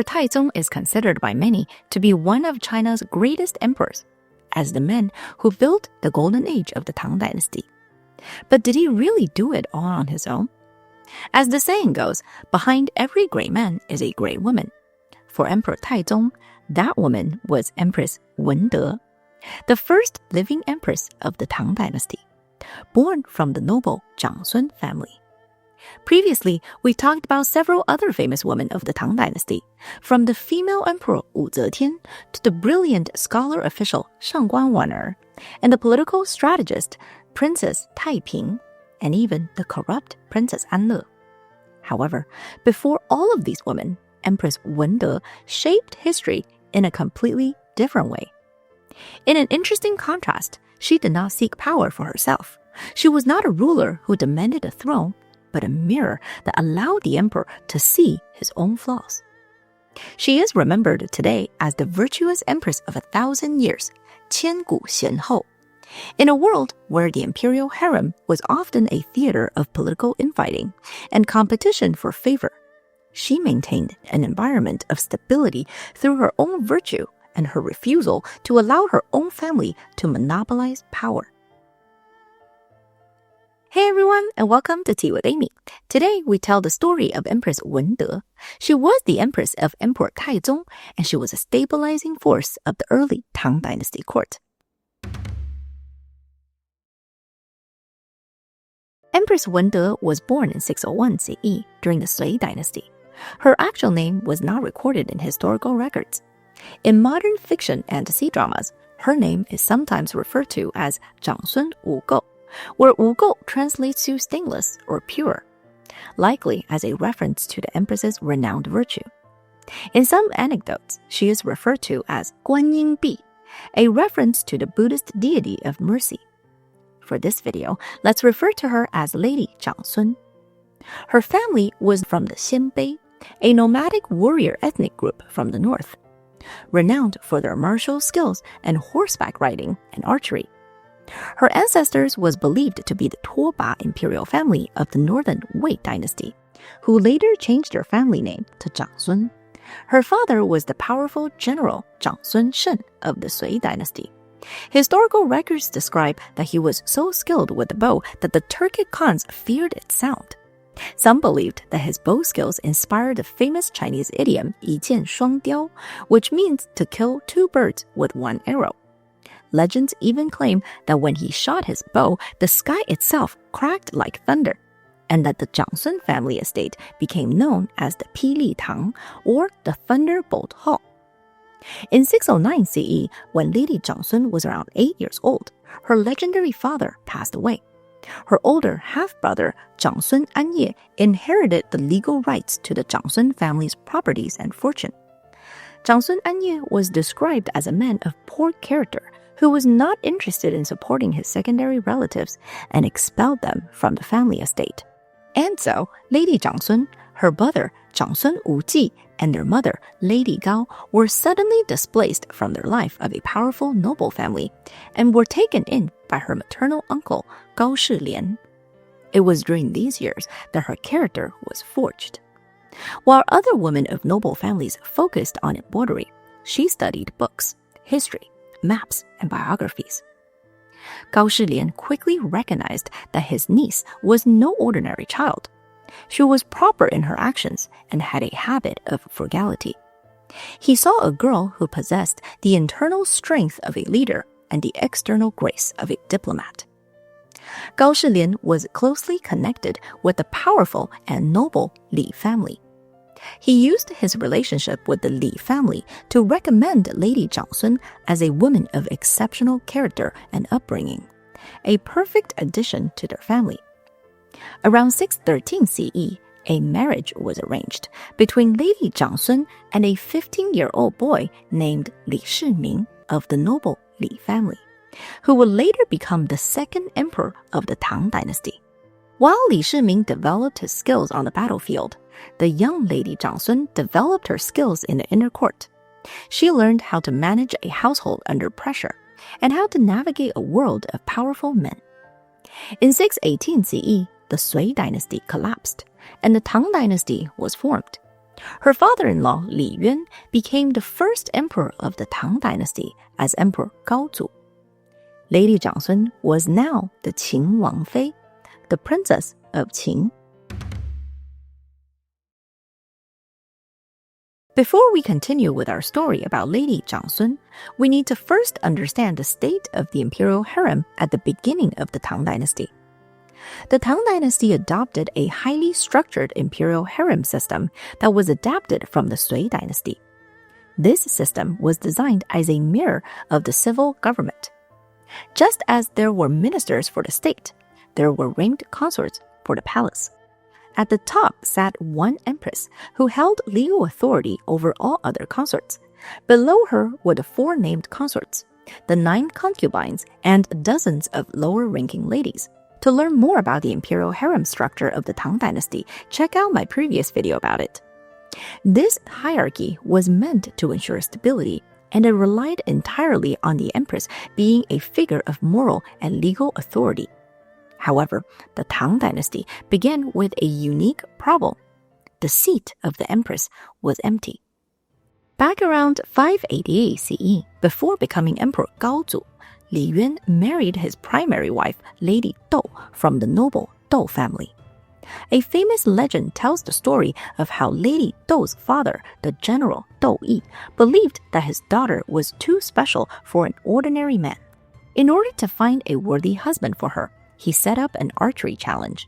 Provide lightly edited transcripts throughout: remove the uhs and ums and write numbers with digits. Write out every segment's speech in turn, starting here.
Emperor Taizong is considered by many to be one of China's greatest emperors, as the man who built the golden age of the Tang Dynasty. But did he really do it all on his own? As the saying goes, behind every great man is a great woman. For Emperor Taizong, that woman was Empress Wende, the first living empress of the Tang Dynasty, born from the noble Zhangsun family. Previously, we talked about several other famous women of the Tang Dynasty, from the female emperor Wu Zetian to the brilliant scholar official Shangguan Waner, and the political strategist Princess Taiping, and even the corrupt Princess Anle. However, before all of these women, Empress Wende shaped history in a completely different way. In an interesting contrast, she did not seek power for herself. She was not a ruler who demanded a throne, but a mirror that allowed the emperor to see his own flaws. She is remembered today as the virtuous empress of 1,000 years, 千古贤后. In a world where the imperial harem was often a theater of political infighting and competition for favor, she maintained an environment of stability through her own virtue and her refusal to allow her own family to monopolize power. Hey everyone, and welcome to Tea with Amy. Today we tell the story of Empress Wende. She was the empress of Emperor Taizong, and she was a stabilizing force of the early Tang Dynasty court. Empress Wende was born in 601 CE during the Sui Dynasty. Her actual name was not recorded in historical records. In modern fiction and C-dramas, her name is sometimes referred to as Zhangsun Wugou, where Wugou translates to stainless or pure, likely as a reference to the empress's renowned virtue. In some anecdotes, she is referred to as Guanyin Bi, a reference to the Buddhist deity of mercy. For this video, let's refer to her as Lady Zhangsun. Her family was from the Xianbei, a nomadic warrior ethnic group from the north, renowned for their martial skills and horseback riding and archery. Her ancestors was believed to be the Tuoba imperial family of the northern Wei dynasty, who later changed their family name to Zhangsun. Her father was the powerful general Zhangsun Shen of the Sui dynasty. Historical records describe that he was so skilled with the bow that the Turkic Khans feared its sound. Some believed that his bow skills inspired the famous Chinese idiom 一箭双雕, which means to kill two birds with one arrow. Legends even claim that when he shot his bow, the sky itself cracked like thunder, and that the Zhangsun family estate became known as the Pili Tang, or the Thunderbolt Hall. In 609 CE, when Lady Zhangsun was around 8 years old, her legendary father passed away. Her older half-brother, Zhangsun Anye, inherited the legal rights to the Zhangsun family's properties and fortune. Zhangsun Anye was described as a man of poor character who was not interested in supporting his secondary relatives and expelled them from the family estate. And so, Lady Zhangsun, her brother Zhangsun Wuji, and their mother, Lady Gao, were suddenly displaced from their life of a powerful noble family and were taken in by her maternal uncle, Gao Shilian. It was during these years that her character was forged. While other women of noble families focused on embroidery, she studied books, history, maps, and biographies. Gao Shilian quickly recognized that his niece was no ordinary child. She was proper in her actions and had a habit of frugality. He saw a girl who possessed the internal strength of a leader and the external grace of a diplomat. Gao Shilian was closely connected with the powerful and noble Li family. He used his relationship with the Li family to recommend Lady Zhangsun as a woman of exceptional character and upbringing, a perfect addition to their family. Around 613 CE, a marriage was arranged between Lady Zhangsun and a 15-year-old boy named Li Shiming of the noble Li family, who would later become the second emperor of the Tang Dynasty. While Li Shiming developed his skills on the battlefield, the young Lady Zhangsun developed her skills in the inner court. She learned how to manage a household under pressure and how to navigate a world of powerful men. In 618 CE, the Sui dynasty collapsed, and the Tang Dynasty was formed. Her father-in-law Li Yuan became the first emperor of the Tang Dynasty as Emperor Gaozu. Lady Zhangsun was now the Qin Wangfei, the Princess of Qin. Before we continue with our story about Lady Zhangsun, we need to first understand the state of the imperial harem at the beginning of the Tang Dynasty. The Tang Dynasty adopted a highly structured imperial harem system that was adapted from the Sui Dynasty. This system was designed as a mirror of the civil government. Just as there were ministers for the state, there were ranked consorts for the palace. At the top sat one empress who held legal authority over all other consorts. Below her were the 4 named consorts, the 9 concubines, and dozens of lower-ranking ladies. To learn more about the imperial harem structure of the Tang Dynasty, check out my previous video about it. This hierarchy was meant to ensure stability, and it relied entirely on the empress being a figure of moral and legal authority. However, the Tang Dynasty began with a unique problem. The seat of the empress was empty. Back around 588 CE, before becoming Emperor Gaozu, Li Yuan married his primary wife, Lady Dou, from the noble Dou family. A famous legend tells the story of how Lady Dou's father, the general Dou Yi, believed that his daughter was too special for an ordinary man. In order to find a worthy husband for her, he set up an archery challenge.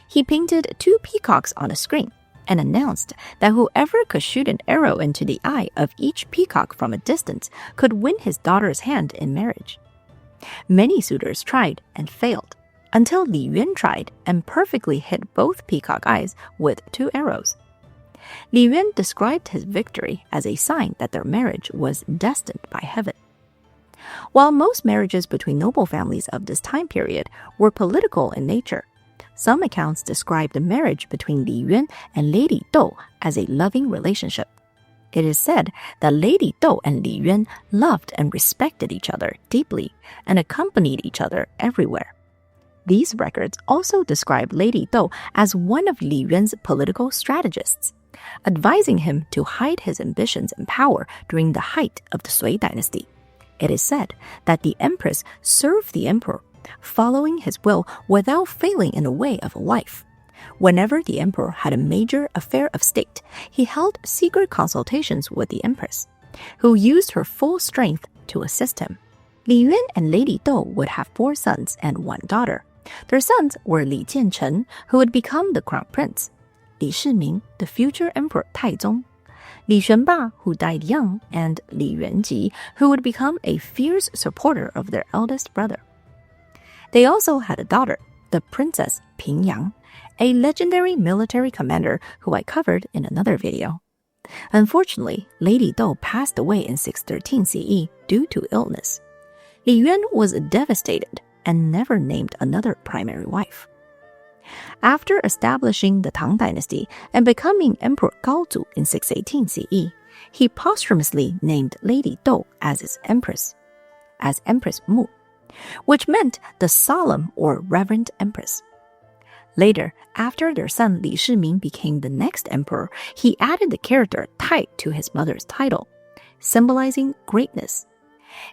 He painted 2 peacocks on a screen and announced that whoever could shoot an arrow into the eye of each peacock from a distance could win his daughter's hand in marriage. Many suitors tried and failed, until Li Yuan tried and perfectly hit both peacock eyes with 2 arrows. Li Yuan described his victory as a sign that their marriage was destined by heaven. While most marriages between noble families of this time period were political in nature, some accounts describe the marriage between Li Yuan and Lady Dou as a loving relationship. It is said that Lady Dou and Li Yuan loved and respected each other deeply and accompanied each other everywhere. These records also describe Lady Dou as one of Li Yuan's political strategists, advising him to hide his ambitions and power during the height of the Sui Dynasty. It is said that the empress served the emperor, following his will without failing in the way of a wife. Whenever the emperor had a major affair of state, he held secret consultations with the empress, who used her full strength to assist him. Li Yuan and Lady Dou would have 4 sons and 1 daughter. Their sons were Li Jianchen, who would become the crown prince, Li Shiming, the future Emperor Taizong, Li Xuanba, who died young, and Li Yuanji, who would become a fierce supporter of their eldest brother. They also had a daughter, the Princess Pingyang, a legendary military commander who I covered in another video. Unfortunately, Lady Dou passed away in 613 CE due to illness. Li Yuan was devastated and never named another primary wife. After establishing the Tang Dynasty and becoming Emperor Gaozu in 618 CE, he posthumously named Lady Dou as his empress, as Empress Mu, which meant the solemn or reverent empress. Later, after their son Li Shiming became the next emperor, he added the character Tai to his mother's title, symbolizing greatness,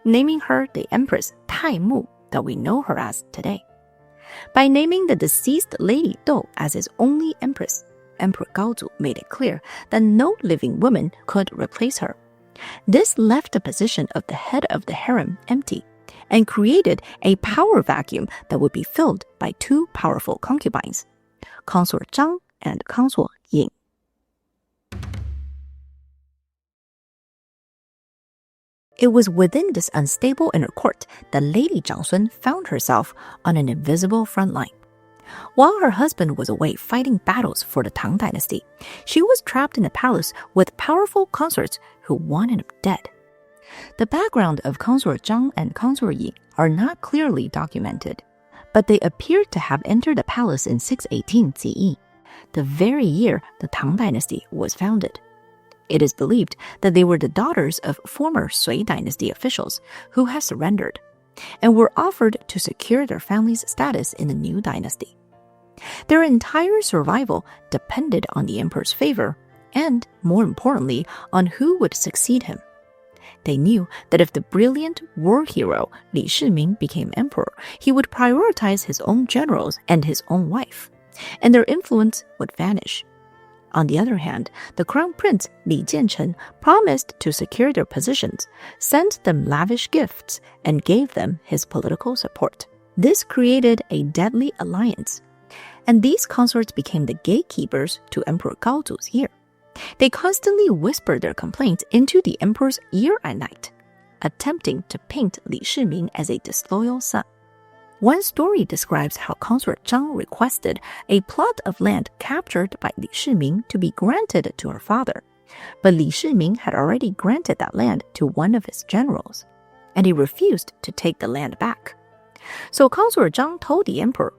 naming her the Empress Tai Mu that we know her as today. By naming the deceased Lady Dou as his only empress, Emperor Gaozu made it clear that no living woman could replace her. This left the position of the head of the harem empty and created a power vacuum that would be filled by 2 powerful concubines, Consort Zhang and Consort Ying. It was within this unstable inner court that Lady Zhangsun found herself on an invisible front line. While her husband was away fighting battles for the Tang Dynasty, she was trapped in a palace with powerful consorts who wanted him dead. The background of Consort Zhang and Consort Yi are not clearly documented, but they appeared to have entered the palace in 618 CE, the very year the Tang Dynasty was founded. It is believed that they were the daughters of former Sui Dynasty officials who had surrendered and were offered to secure their family's status in the new dynasty. Their entire survival depended on the emperor's favor and, more importantly, on who would succeed him. They knew that if the brilliant war hero Li Shiming became emperor, he would prioritize his own generals and his own wife, and their influence would vanish. On the other hand, the crown prince Li Jianchen promised to secure their positions, sent them lavish gifts, and gave them his political support. This created a deadly alliance, and these consorts became the gatekeepers to Emperor Gaozu's ear. They constantly whispered their complaints into the emperor's ear at night, attempting to paint Li Shiming as a disloyal son. One story describes how consort Zhang requested a plot of land captured by Li Shiming to be granted to her father, but Li Shiming had already granted that land to one of his generals, and he refused to take the land back. So consort Zhang told the emperor,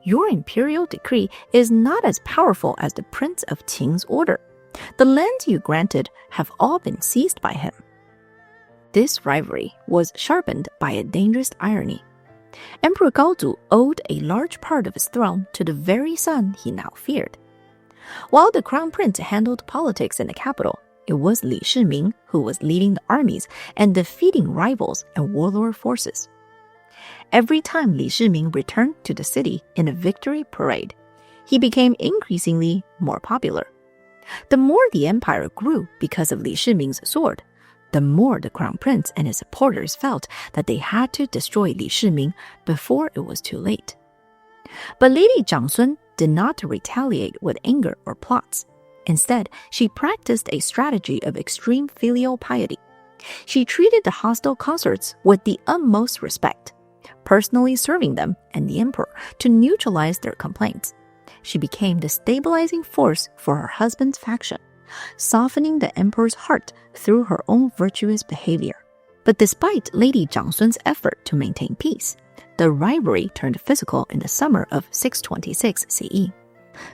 "Your imperial decree is not as powerful as the Prince of Qing's order. The lands you granted have all been seized by him." This rivalry was sharpened by a dangerous irony. Emperor Gaozu owed a large part of his throne to the very son he now feared. While the crown prince handled politics in the capital, it was Li Shiming who was leading the armies and defeating rivals and warlord forces. Every time Li Shiming returned to the city in a victory parade, he became increasingly more popular. The more the empire grew because of Li Shiming's sword, the more the crown prince and his supporters felt that they had to destroy Li Shiming before it was too late. But Lady Zhangsun did not retaliate with anger or plots. Instead, she practiced a strategy of extreme filial piety. She treated the hostile consorts with the utmost respect, personally serving them and the emperor to neutralize their complaints. She became the stabilizing force for her husband's faction, softening the emperor's heart through her own virtuous behavior. But despite Lady Zhangsun's effort to maintain peace, the rivalry turned physical in the summer of 626 CE.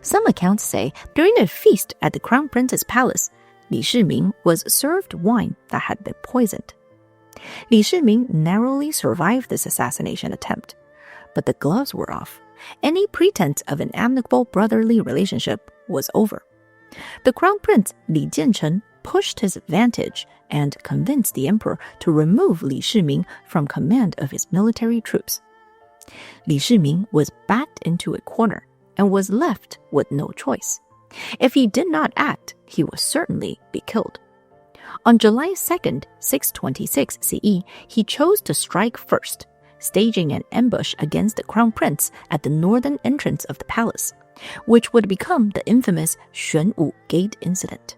Some accounts say during a feast at the crown prince's palace, Li Shiming was served wine that had been poisoned. Li Shiming narrowly survived this assassination attempt, but the gloves were off. Any pretense of an amicable brotherly relationship was over. The crown prince Li Jianchen pushed his advantage and convinced the emperor to remove Li Shiming from command of his military troops. Li Shiming was backed into a corner and was left with no choice. If he did not act, he would certainly be killed. On July 2nd, 626 CE, he chose to strike first, staging an ambush against the crown prince at the northern entrance of the palace, which would become the infamous Xuanwu Gate incident.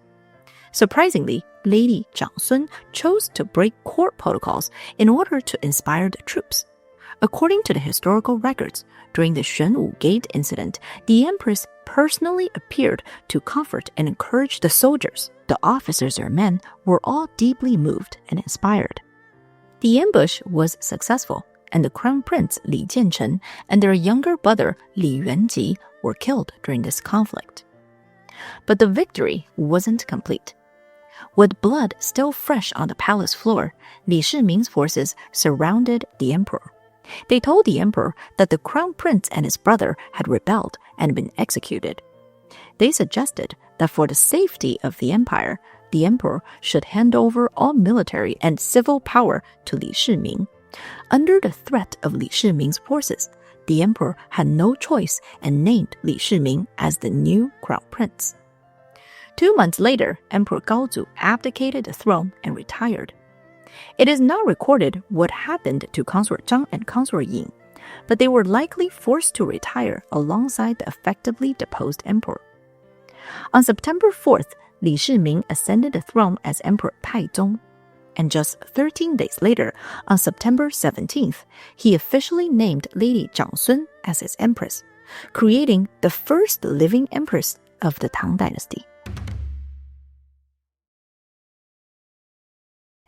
Surprisingly, Lady Zhangsun chose to break court protocols in order to inspire the troops. According to the historical records, during the Xuanwu Gate incident, the empress personally appeared to comfort and encourage the soldiers. The officers or men were all deeply moved and inspired. The ambush was successful, and the crown prince Li Jianchen and their younger brother Li Yuanji were killed during this conflict. But the victory wasn't complete. With blood still fresh on the palace floor, Li Shiming's forces surrounded the emperor. They told the emperor that the crown prince and his brother had rebelled and been executed. They suggested that for the safety of the empire, the emperor should hand over all military and civil power to Li Shiming. Under the threat of Li Shiming's forces, the emperor had no choice and named Li Shiming as the new crown prince. 2 months later, Emperor Gaozu abdicated the throne and retired. It is not recorded what happened to Consort Zhang and Consort Ying, but they were likely forced to retire alongside the effectively deposed emperor. On September 4th, Li Shiming ascended the throne as Emperor Taizong, and just 13 days later, on September 17th, he officially named Lady Zhangsun as his empress, creating the first living empress of the Tang Dynasty.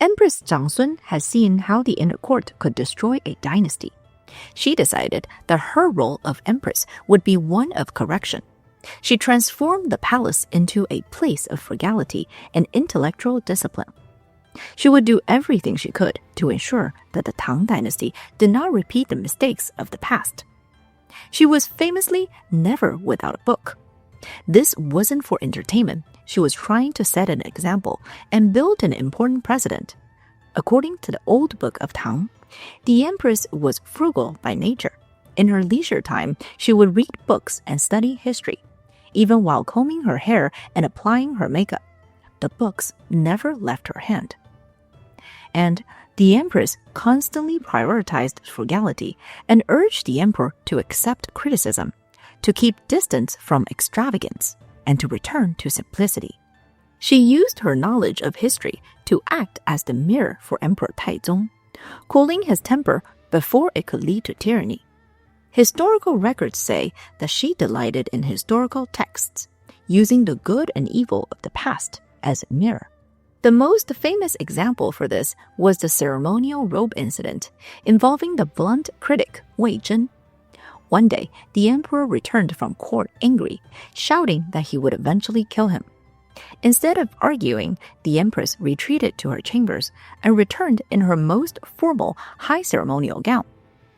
Empress Zhangsun had seen how the inner court could destroy a dynasty. She decided that her role of empress would be one of correction. She transformed the palace into a place of frugality and intellectual discipline. She would do everything she could to ensure that the Tang Dynasty did not repeat the mistakes of the past. She was famously never without a book. This wasn't for entertainment. she was trying to set an example and build an important precedent. According to the old book of Tang, the empress was frugal by nature. In her leisure time, she would read books and study history, even while combing her hair and applying her makeup. The books never left her hand. And the empress constantly prioritized frugality and urged the emperor to accept criticism, to keep distance from extravagance, and to return to simplicity. She used her knowledge of history to act as the mirror for Emperor Taizong, cooling his temper before it could lead to tyranny. Historical records say that she delighted in historical texts, using the good and evil of the past as a mirror. The most famous example for this was the ceremonial robe incident involving the blunt critic Wei Zhen. One day, the emperor returned from court angry, shouting that he would eventually kill him. Instead of arguing, the empress retreated to her chambers and returned in her most formal high ceremonial gown.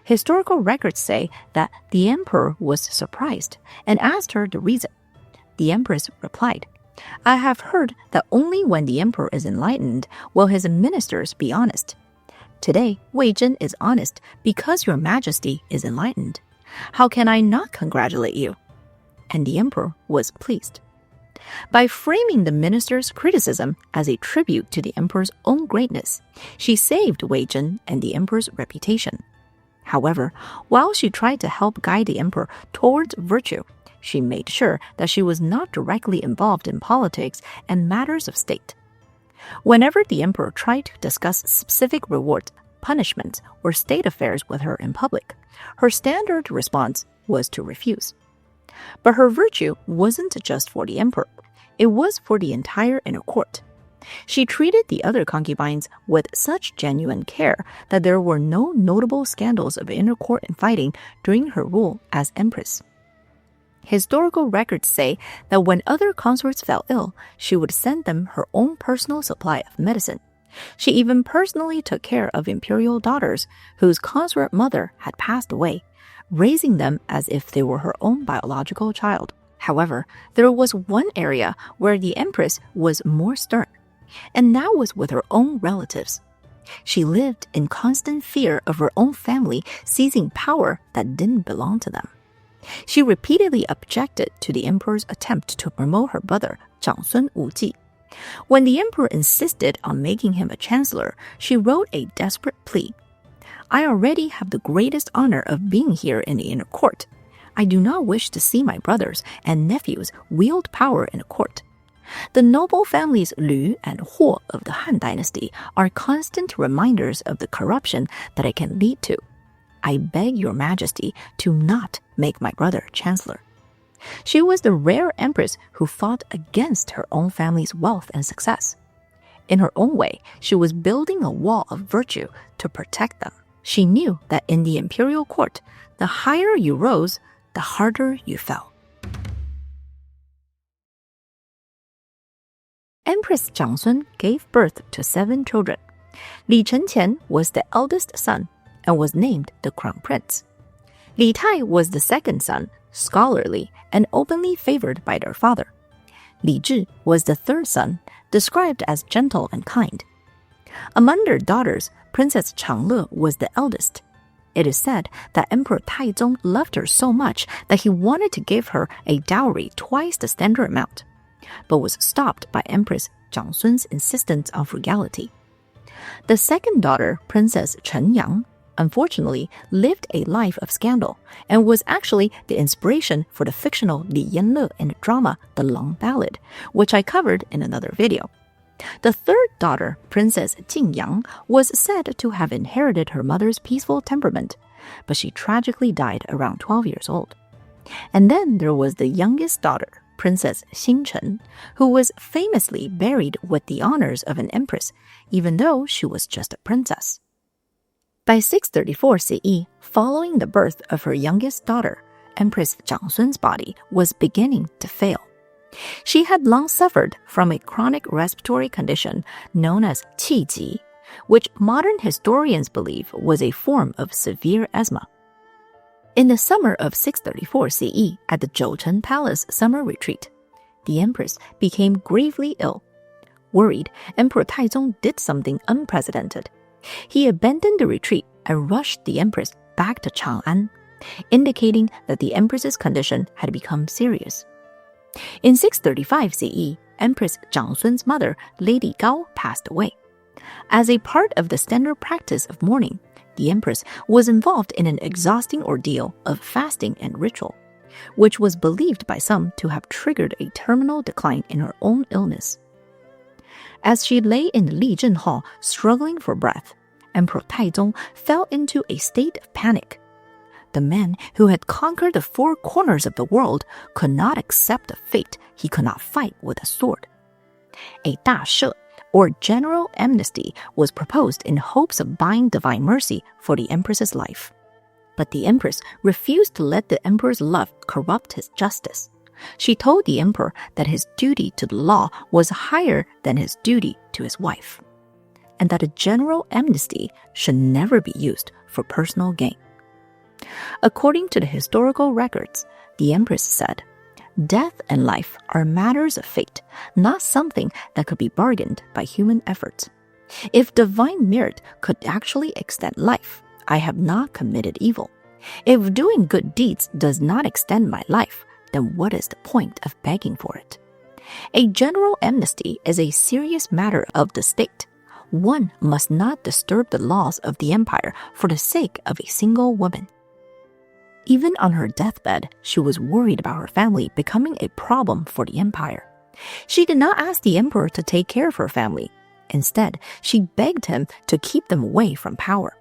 Historical records say that the emperor was surprised and asked her the reason. The empress replied, "I have heard that only when the emperor is enlightened will his ministers be honest. Today, Wei Zhen is honest because your majesty is enlightened. How can I not congratulate you?" And the emperor was pleased. By framing the minister's criticism as a tribute to the emperor's own greatness, she saved Wei Zhen and the emperor's reputation. However, while she tried to help guide the emperor towards virtue, she made sure that she was not directly involved in politics and matters of state. Whenever the emperor tried to discuss specific rewards, punishments, or state affairs with her in public, her standard response was to refuse. But her virtue wasn't just for the emperor. It was for the entire inner court. She treated the other concubines with such genuine care that there were no notable scandals of inner court infighting during her rule as empress. Historical records say that when other consorts fell ill, she would send them her own personal supply of medicine. She even personally took care of imperial daughters whose consort mother had passed away, raising them as if they were her own biological child. However, there was one area where the empress was more stern, and that was with her own relatives. She lived in constant fear of her own family seizing power that didn't belong to them. She repeatedly objected to the emperor's attempt to promote her brother, Zhangsun Wuji. When the emperor insisted on making him a chancellor, she wrote a desperate plea. "I already have the greatest honor of being here in the inner court. I do not wish to see my brothers and nephews wield power in a court. The noble families Lu and Huo of the Han Dynasty are constant reminders of the corruption that it can lead to. I beg your majesty to not make my brother chancellor." She was the rare empress who fought against her own family's wealth and success. In her own way, she was building a wall of virtue to protect them. She knew that in the imperial court, the higher you rose, the harder you fell. Empress Zhangsun gave birth to 7 children. Li Chenqian was the eldest son and was named the crown prince. Li Tai was the second son, scholarly and openly favored by their father. Li Zhi was the third son, described as gentle and kind. Among their daughters, Princess Changle was the eldest. It is said that Emperor Taizong loved her so much that he wanted to give her a dowry twice the standard amount, but was stopped by Empress Zhangsun's insistence on frugality. The second daughter, Princess Chen Yang, unfortunately lived a life of scandal and was actually the inspiration for the fictional Li Yanle and drama The Long Ballad, which I covered in another video. The third daughter, Princess Jingyang, was said to have inherited her mother's peaceful temperament, but she tragically died around 12 years old. And then there was the youngest daughter, Princess Xingchen, who was famously buried with the honors of an empress, even though she was just a princess. By 634 CE, following the birth of her youngest daughter, Empress Zhangsun's body was beginning to fail. She had long suffered from a chronic respiratory condition known as qiji, which modern historians believe was a form of severe asthma. In the summer of 634 CE, at the Zhouchen Palace summer retreat, the empress became gravely ill. Worried, Emperor Taizong did something unprecedented. He abandoned the retreat and rushed the empress back to Chang'an, indicating that the empress's condition had become serious. In 635 CE, Empress Zhangsun's mother, Lady Gao, passed away. As a part of the standard practice of mourning, the empress was involved in an exhausting ordeal of fasting and ritual, which was believed by some to have triggered a terminal decline in her own illness. As she lay in the Lijun Hall struggling for breath, Emperor Taizong fell into a state of panic. The man who had conquered the four corners of the world could not accept a fate he could not fight with a sword. A 大赦, or general amnesty, was proposed in hopes of buying divine mercy for the empress's life. But the empress refused to let the emperor's love corrupt his justice. She told the emperor that his duty to the law was higher than his duty to his wife, and that a general amnesty should never be used for personal gain. According to the historical records, the empress said, "Death and life are matters of fate, not something that could be bargained by human efforts. If divine merit could actually extend life, I have not committed evil. If doing good deeds does not extend my life, then what is the point of begging for it? A general amnesty is a serious matter of the state. One must not disturb the laws of the empire for the sake of a single woman." Even on her deathbed, she was worried about her family becoming a problem for the empire. She did not ask the emperor to take care of her family. Instead, she begged him to keep them away from power.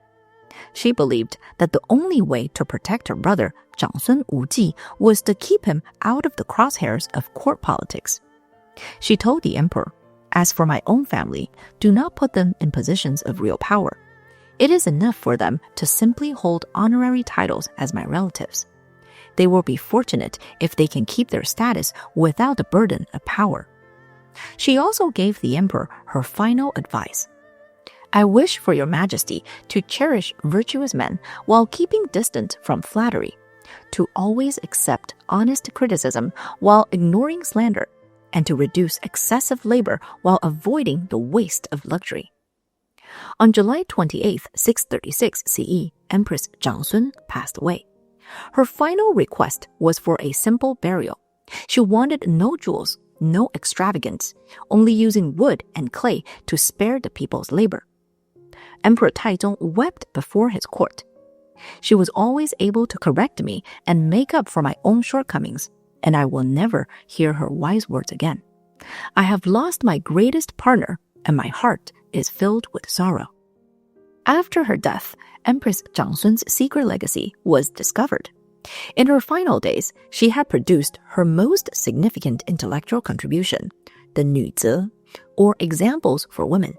She believed that the only way to protect her brother, Zhangsun Wuji, was to keep him out of the crosshairs of court politics. She told the emperor, "As for my own family, do not put them in positions of real power. It is enough for them to simply hold honorary titles as my relatives. They will be fortunate if they can keep their status without the burden of power." She also gave the emperor her final advice. "I wish for your majesty to cherish virtuous men while keeping distant from flattery, to always accept honest criticism while ignoring slander, and to reduce excessive labor while avoiding the waste of luxury." On July 28, 636 CE, Empress Zhangsun passed away. Her final request was for a simple burial. She wanted no jewels, no extravagance, only using wood and clay to spare the people's labor. Emperor Taizong wept before his court. "She was always able to correct me and make up for my own shortcomings, and I will never hear her wise words again. I have lost my greatest partner, and my heart is filled with sorrow." After her death, Empress Zhangsun's secret legacy was discovered. In her final days, she had produced her most significant intellectual contribution, the 女则, or Examples for Women.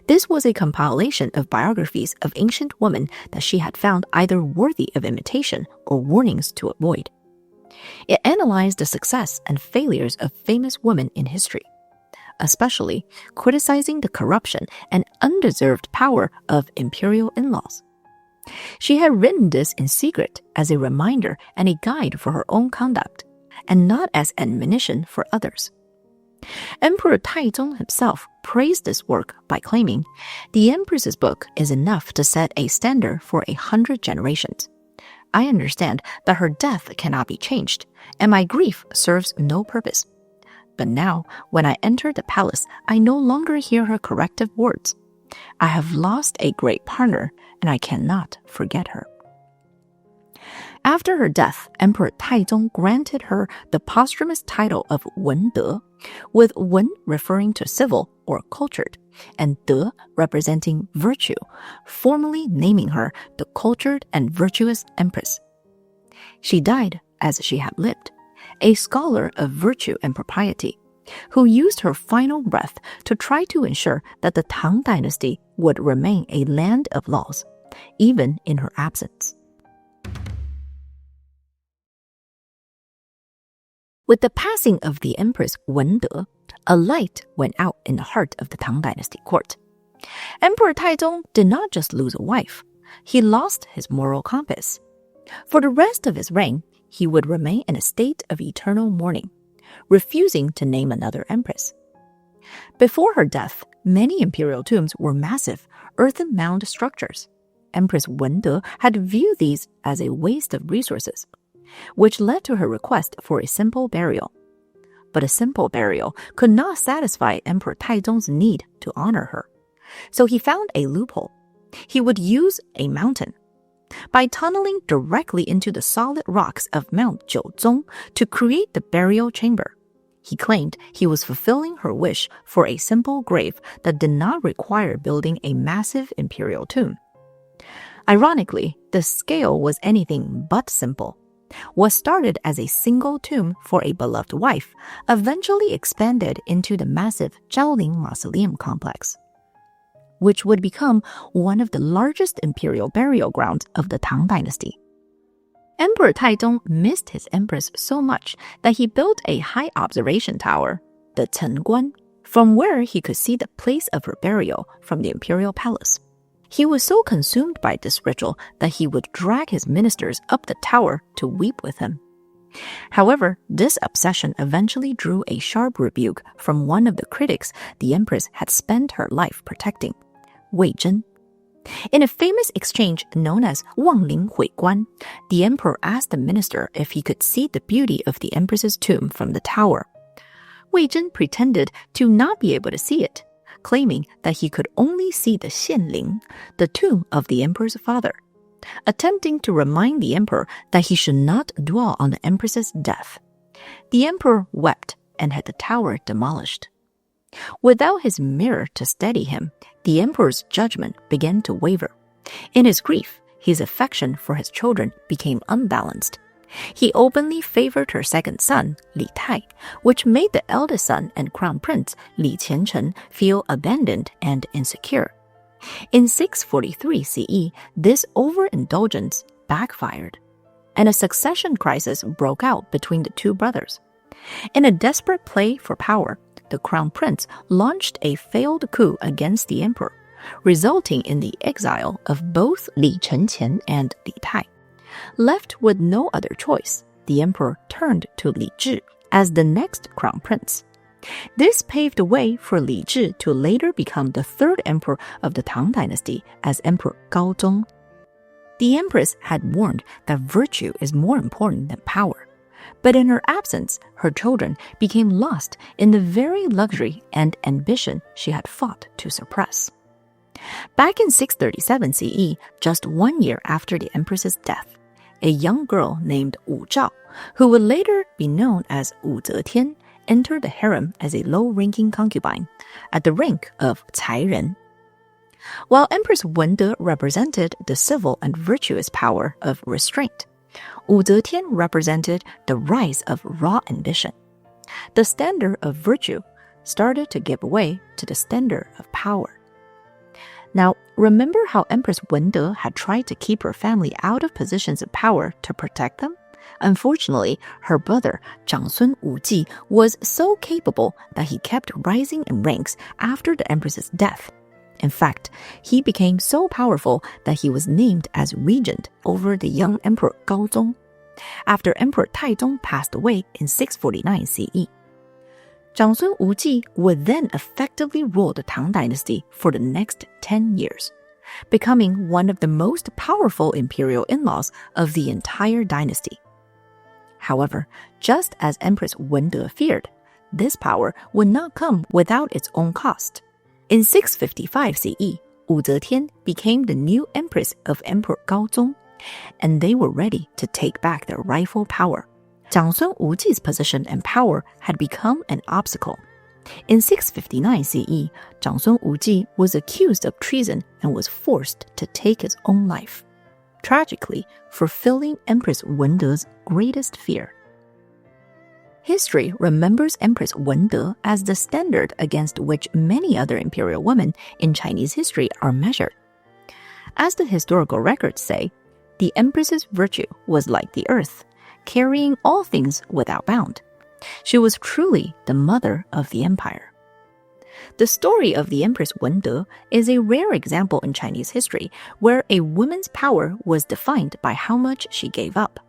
This was a compilation of biographies of ancient women that she had found either worthy of imitation or warnings to avoid. It analyzed the success and failures of famous women in history, especially criticizing the corruption and undeserved power of imperial in-laws. She had written this in secret as a reminder and a guide for her own conduct, and not as admonition for others. Emperor Taizong himself praised this work by claiming, "The Empress's book is enough to set a standard for 100 generations. I understand that her death cannot be changed, and my grief serves no purpose. But now, when I enter the palace, I no longer hear her corrective words. I have lost a great partner, and I cannot forget her." After her death, Emperor Taizong granted her the posthumous title of Wende, with Wen referring to civil or cultured, and De representing virtue, formally naming her the cultured and virtuous empress. She died as she had lived, a scholar of virtue and propriety, who used her final breath to try to ensure that the Tang Dynasty would remain a land of laws, even in her absence. With the passing of the Empress Wende, a light went out in the heart of the Tang Dynasty court. Emperor Taizong did not just lose a wife, he lost his moral compass. For the rest of his reign, he would remain in a state of eternal mourning, refusing to name another empress. Before her death, many imperial tombs were massive, earthen mound structures. Empress Wende had viewed these as a waste of resources, which led to her request for a simple burial. But a simple burial could not satisfy Emperor Taizong's need to honor her. So he found a loophole. He would use a mountain. By tunneling directly into the solid rocks of Mount Jiuzong to create the burial chamber, he claimed he was fulfilling her wish for a simple grave that did not require building a massive imperial tomb. Ironically, the scale was anything but simple. What started as a single tomb for a beloved wife eventually expanded into the massive Zhaoling Mausoleum complex, which would become one of the largest imperial burial grounds of the Tang Dynasty. Emperor Taizong missed his empress so much that he built a high observation tower, the Chenguan, from where he could see the place of her burial from the imperial palace. He was so consumed by this ritual that he would drag his ministers up the tower to weep with him. However, this obsession eventually drew a sharp rebuke from one of the critics the empress had spent her life protecting, Wei Zhen. In a famous exchange known as Wangling Huiguan, the emperor asked the minister if he could see the beauty of the empress's tomb from the tower. Wei Zhen pretended to not be able to see it, claiming that he could only see the Xianling, the tomb of the emperor's father, attempting to remind the emperor that he should not dwell on the empress's death. The emperor wept and had the tower demolished. Without his mirror to steady him, the emperor's judgment began to waver. In his grief, his affection for his children became unbalanced. He openly favored her second son, Li Tai, which made the eldest son and crown prince, Li Qianchen, feel abandoned and insecure. In 643 CE, this overindulgence backfired, and a succession crisis broke out between the two brothers. In a desperate play for power, the crown prince launched a failed coup against the emperor, resulting in the exile of both Li Chenqian and Li Tai. Left with no other choice, the emperor turned to Li Zhi as the next crown prince. This paved the way for Li Zhi to later become the third emperor of the Tang Dynasty as Emperor Gaozong. The empress had warned that virtue is more important than power, but in her absence, her children became lost in the very luxury and ambition she had fought to suppress. Back in 637 CE, just 1 year after the empress's death, a young girl named Wu Zhao, who would later be known as Wu Zetian, entered the harem as a low-ranking concubine at the rank of Cai Ren. While Empress Wende represented the civil and virtuous power of restraint, Wu Zetian represented the rise of raw ambition. The standard of virtue started to give way to the standard of power. Now, remember how Empress Wende had tried to keep her family out of positions of power to protect them? Unfortunately, her brother, Zhangsun Wuji, was so capable that he kept rising in ranks after the empress's death. In fact, he became so powerful that he was named as regent over the young Emperor Gaozong, after Emperor Taizong passed away in 649 CE. Zhangsun Wuji would then effectively rule the Tang Dynasty for the next 10 years, becoming one of the most powerful imperial in-laws of the entire dynasty. However, just as Empress Wende feared, this power would not come without its own cost. In 655 CE, Wu Zetian became the new empress of Emperor Gaozong, and they were ready to take back their rightful power. Zhangsun Wuji's position and power had become an obstacle. In 659 CE, Zhangsun Wuji was accused of treason and was forced to take his own life, tragically fulfilling Empress Wende's greatest fear. History remembers Empress Wende as the standard against which many other imperial women in Chinese history are measured. As the historical records say, the empress's virtue was like the earth, carrying all things without bound. She was truly the mother of the empire. The story of the Empress Wende is a rare example in Chinese history where a woman's power was defined by how much she gave up.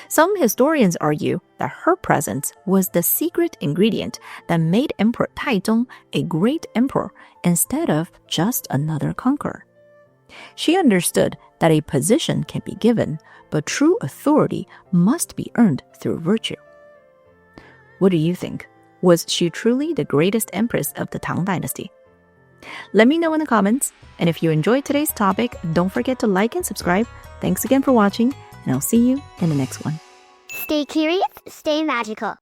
Some historians argue that her presence was the secret ingredient that made Emperor Taizong a great emperor instead of just another conqueror. She understood that a position can be given, but true authority must be earned through virtue. What do you think? Was she truly the greatest empress of the Tang Dynasty? Let me know in the comments, and if you enjoyed today's topic, don't forget to like and subscribe. Thanks again for watching, and I'll see you in the next one. Stay curious, stay magical.